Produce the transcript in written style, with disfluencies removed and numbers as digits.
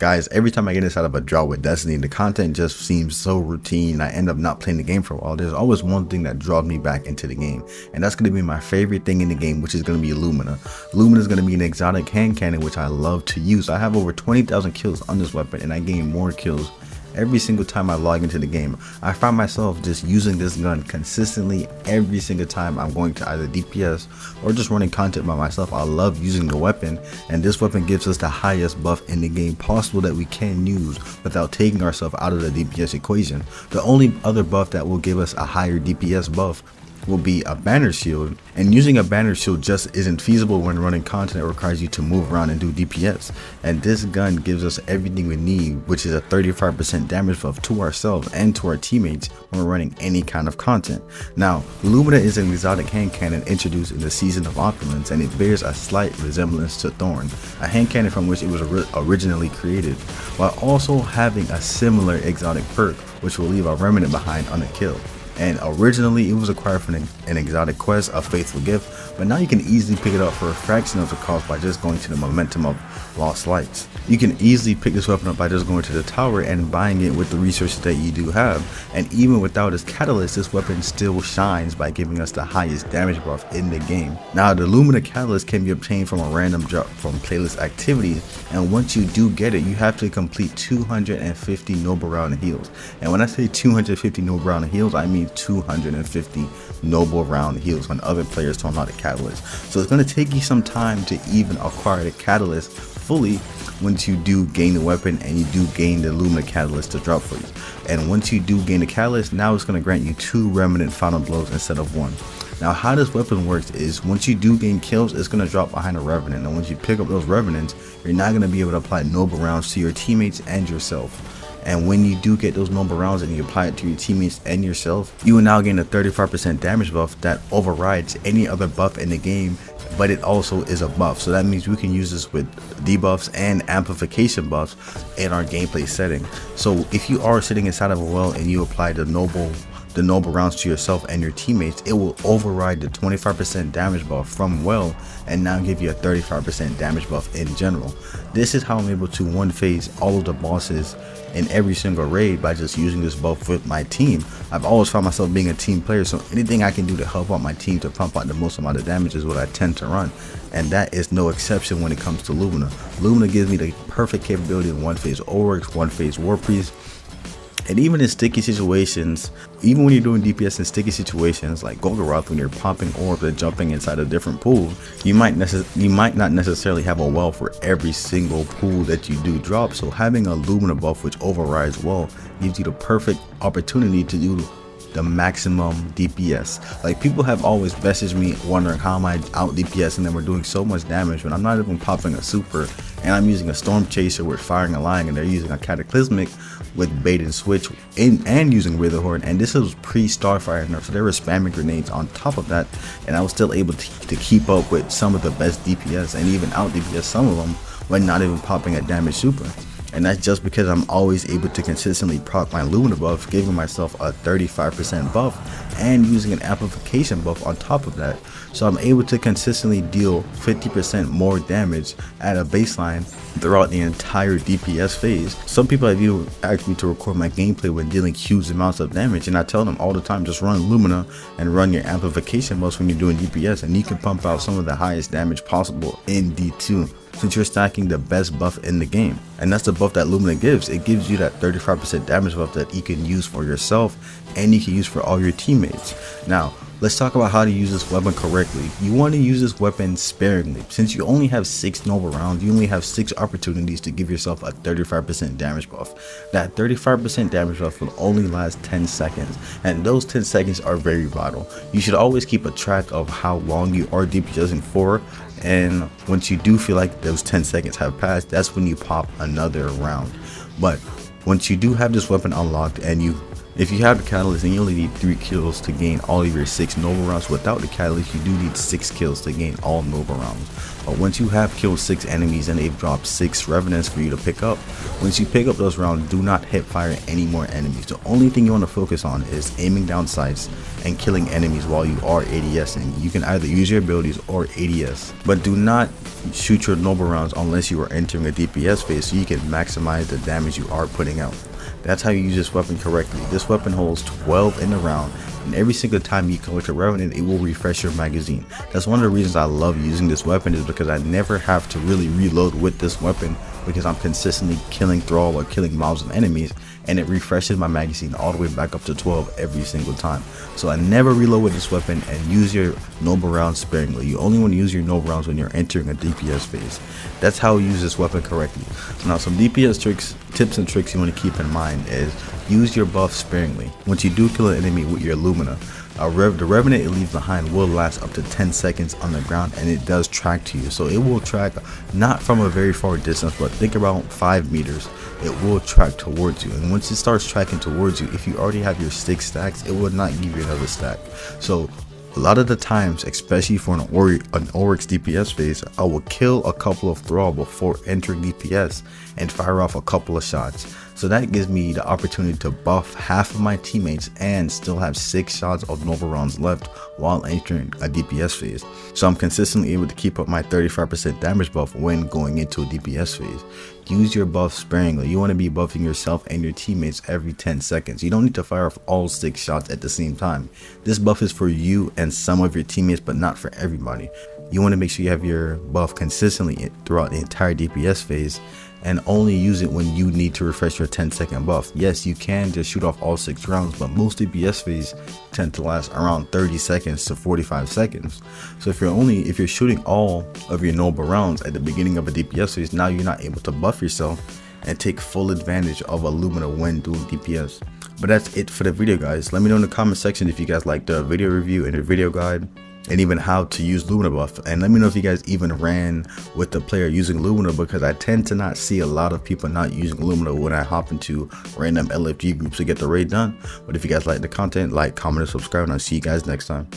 guys, every time I get inside of a draw with Destiny, the content just seems so routine. I end up not playing the game for a while. There's always one thing that draws me back into the game, and that's going to be my favorite thing in the game, which is going to be Lumina. Lumina is going to be an exotic hand cannon, which I love to use. I have over 20,000 kills on this weapon, and I gain more kills every single time I log into the game. I find myself just using this gun consistently every single time I'm going to either DPS or just running content by myself. I love using the weapon, and this weapon gives us the highest buff in the game possible that we can use without taking ourselves out of the DPS equation. The only other buff that will give us a higher DPS buff will be a banner shield, and using a banner shield just isn't feasible when running content that requires you to move around and do DPS. And this gun gives us everything we need, which is a 35% damage buff to ourselves and to our teammates when we're running any kind of content. Now, Lumina is an exotic hand cannon introduced in the Season of Opulence, and it bears a slight resemblance to Thorn, a hand cannon from which it was originally created, while also having a similar exotic perk which will leave a remnant behind on a kill. And originally it was acquired from an exotic quest, a faithful gift, but now you can easily pick it up for a fraction of the cost by just going to the momentum of Lost Lights. You can easily pick this weapon up by just going to the tower and buying it with the resources that you do have, and even without its catalyst, this weapon still shines by giving us the highest damage buff in the game. Now, the Lumina catalyst can be obtained from a random drop from playlist activity, and once you do get it, you have to complete 250 noble round heals. And when I say 250 noble round heals, I mean 250 noble round heals when other players don't know the catalyst. So it's going to take you some time to even acquire the catalyst fully once you do gain the weapon and you do gain the Lumina catalyst to drop for you. And once you do gain the catalyst, now it's going to grant you 2 remnant final blows instead of 1. Now, how this weapon works is once you do gain kills, it's going to drop behind a revenant, and once you pick up those revenants, you're not going to be able to apply noble rounds to your teammates and yourself. And when you do get those noble rounds and you apply it to your teammates and yourself, you will now gain a 35% damage buff that overrides any other buff in the game, but it also is a buff. So that means we can use this with debuffs and amplification buffs in our gameplay setting. So if you are sitting inside of a well and you apply the noble rounds to yourself and your teammates, it will override the 25% damage buff from well and now give you a 35% damage buff in general. This is how I'm able to one phase all of the bosses in every single raid by just using this buff with my team. I've always found myself being a team player, so anything I can do to help out my team to pump out the most amount of damage is what I tend to run, and that is no exception when it comes to Lumina. Lumina gives me the perfect capability of one phase Ulrich, one phase War Priest. And even in sticky situations, even when you're doing DPS in sticky situations like Golgoroth, when you're popping orbs and jumping inside a different pool, you might not necessarily have a well for every single pool that you do drop. So having a Lumina buff which overrides well gives you the perfect opportunity to do the maximum DPS. Like, people have always messaged me wondering how am I out DPS and then we're doing so much damage when I'm not even popping a super and I'm using a storm chaser with firing a lion and they're using a cataclysmic with bait and switch and using Witherhorn, and this was pre-Starfire nerf, so they were spamming grenades on top of that, and I was still able to keep up with some of the best DPS and even out DPS some of them when not even popping a damage super. And that's just because I'm always able to consistently proc my Lumina buff, giving myself a 35% buff and using an amplification buff on top of that. So I'm able to consistently deal 50% more damage at a baseline throughout the entire DPS phase. Some people have even asked me to record my gameplay when dealing huge amounts of damage, and I tell them all the time, just run Lumina and run your amplification buffs when you're doing DPS, and you can pump out some of the highest damage possible in D2. Since you're stacking the best buff in the game. And that's the buff that Lumina gives. It gives you that 35% damage buff that you can use for yourself and you can use for all your teammates. Now, let's talk about how to use this weapon correctly. You want to use this weapon sparingly. Since you only have 6 noble rounds, you only have 6 opportunities to give yourself a 35% damage buff. That 35% damage buff will only last 10 seconds, and those 10 seconds are very vital. You should always keep a track of how long you are DPSing for, and once you do feel like those 10 seconds have passed, that's when you pop another round. But once you do have this weapon unlocked and you If you have the catalyst, then you only need 3 kills to gain all of your 6 Nova rounds. Without the catalyst, you do need 6 kills to gain all Nova rounds. But once you have killed 6 enemies and they've dropped 6 revenants for you to pick up, once you pick up those rounds, do not hip fire any more enemies. The only thing you want to focus on is aiming down sights and killing enemies while you are ADSing. You can either use your abilities or ADS, but do not shoot your Nova rounds unless you are entering a DPS phase so you can maximize the damage you are putting out. That's how you use this weapon correctly. This weapon holds 12 in the round, and every single time you collect a revenant, it will refresh your magazine. That's one of the reasons I love using this weapon, is because I never have to really reload with this weapon, because I'm consistently killing Thrall or killing mobs of enemies, and it refreshes my magazine all the way back up to 12 every single time. So I never reload with this weapon, and use your Nova rounds sparingly. You only want to use your Nova rounds when you're entering a DPS phase. That's how you use this weapon correctly. Now, some DPS tips and tricks you want to keep in mind is use your buff sparingly. Once you do kill an enemy with your Lumina, the revenant it leaves behind will last up to 10 seconds on the ground, and it does track to you. So it will track not from a very far distance, but think about 5 meters. It will track towards you, and once it starts tracking towards you, if you already have your 6 stacks, it will not give you another stack. So a lot of the times, especially for an Oryx DPS phase, I will kill a couple of Thrall before entering DPS and fire off a couple of shots. So that gives me the opportunity to buff half of my teammates and still have 6 shots of Nova rounds left while entering a DPS phase. So I'm consistently able to keep up my 35% damage buff when going into a DPS phase. Use your buff sparingly. You want to be buffing yourself and your teammates every 10 seconds. You don't need to fire off all 6 shots at the same time. This buff is for you and some of your teammates, but not for everybody. You want to make sure you have your buff consistently throughout the entire DPS phase, and only use it when you need to refresh your 10-second buff. Yes, you can just shoot off all 6 rounds, but most DPS phases tend to last around 30 seconds to 45 seconds. So if you're shooting all of your Nova rounds at the beginning of a DPS phase, now you're not able to buff yourself and take full advantage of a Lumina when doing DPS. But that's it for the video, guys. Let me know in the comment section if you guys like the video review and the video guide, and even how to use Lumina buff. And let me know if you guys even ran with the player using Lumina, because I tend to not see a lot of people not using Lumina when I hop into random LFG groups to get the raid done. But if you guys like the content, like, comment, and subscribe, and I'll see you guys next time.